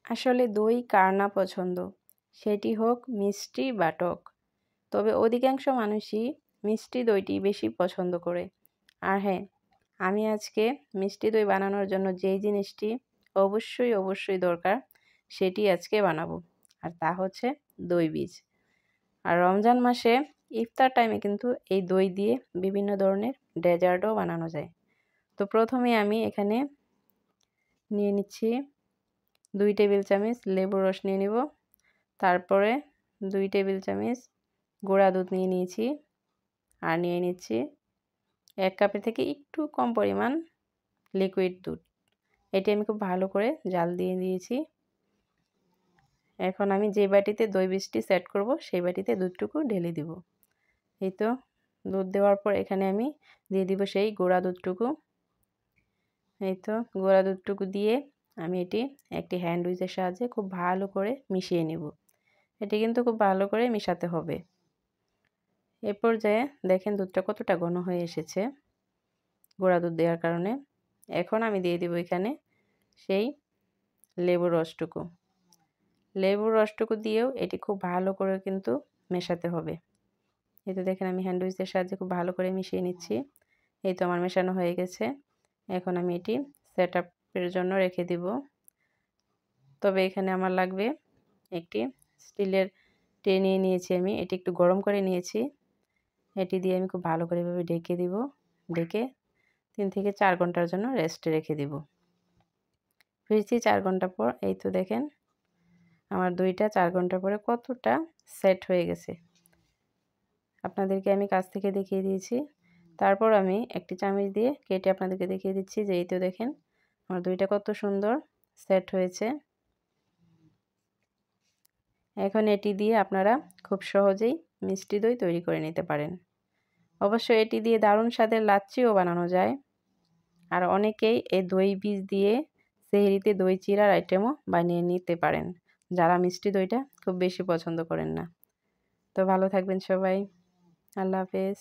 আসলে দই কার না পছন্দ, সেটি হোক মিষ্টি বা টক। তবে অধিকাংশ মানুষই মিষ্টি দইটি বেশি পছন্দ করে। আর হ্যাঁ, আমি আজকে মিষ্টি দই বানানোর জন্য যেই জিনিসটি অবশ্যই দরকার, সেটি আজকে বানাবো। আর তা হচ্ছে দই বীজ। আর রমজান মাসে ইফতার টাইমে কিন্তু এই দই দিয়ে বিভিন্ন ধরনের ডেজার্টও বানানো যায়। তো প্রথমে আমি এখানে নিয়ে নিচ্ছি 2 টেবিল চামচ লেবুর রস নিয়ে নিব। তারপরে 2 টেবিল চামচ গুঁড়া দুধ নিয়ে নিয়েছি। আর নিয়ে নিচ্ছি 1 কাপের থেকে একটু কম পরিমাণ লিকুইড দুধ। এটি আমি খুব ভালো করে জাল দিয়ে দিয়েছি। এখন আমি যে বাটিতে দই বীজটি সেট করব, সেই বাটিতে দুধটুকু ঢেলে দিব। এই তো দুধ দেওয়ার পর এখানে আমি দিয়ে দিব সেই গুঁড়া দুধটুকু। এই তো গুঁড়া দুধটুকু দিয়ে আমি এটি একটি হ্যান্ড উইচের সাহায্যে খুব ভালো করে মিশিয়ে নেব। এটি কিন্তু খুব ভালো করে মিশাতে হবে। এ পর্যায়ে দেখেন দুধটা কতটা ঘন হয়ে এসেছে গুঁড়া দুধ দেওয়ার কারণে। এখন আমি দিয়ে দিব এখানে সেই লেবুর রসটুকু। লেবুর রসটুকু দিয়েও এটি খুব ভালো করে কিন্তু মেশাতে হবে। এই তো দেখেন আমি হ্যান্ড উইচের সাহায্যে খুব ভালো করে মিশিয়ে নিচ্ছি। এই তো আমার মেশানো হয়ে গেছে। এখন আমি এটি সেট আপের জন্য রেখে দিব। তবে এখানে আমার লাগবে একটি স্টিলের ট্রে নিয়ে নিয়েছি আমি। এটি একটু গরম করে নিয়েছি। এটি দিয়ে আমি খুব ভালো করে এভাবে ঢেকে দিব। ঢেকে 3 থেকে 4 ঘন্টার জন্য রেস্টে রেখে দিব। ফিরছি 4 ঘন্টা পর। এই তো দেখেন আমার দইটা 4 ঘন্টা পরে কতটা সেট হয়ে গেছে। আপনাদেরকে আমি কাছ থেকে দেখিয়ে দিয়েছি। তারপর আমি একটি চামচ দিয়ে কেটে আপনাদেরকে দেখিয়ে দিচ্ছি যে এই তো দেখেন আমার দইটা কত সুন্দর সেট হয়েছে। এখন এটি দিয়ে আপনারা খুব সহজেই মিষ্টি দই তৈরি করে নিতে পারেন। অবশ্য এটি দিয়ে দারুণ স্বাদের লাচ্ছিও বানানো যায়। আর অনেকেই এই দই বীজ দিয়ে সেহরিতে দই চিড়ার আইটেমও বানিয়ে নিতে পারেন, যারা মিষ্টি দইটা খুব বেশি পছন্দ করেন না। তো ভালো থাকবেন সবাই। আল্লাহ হাফেজ।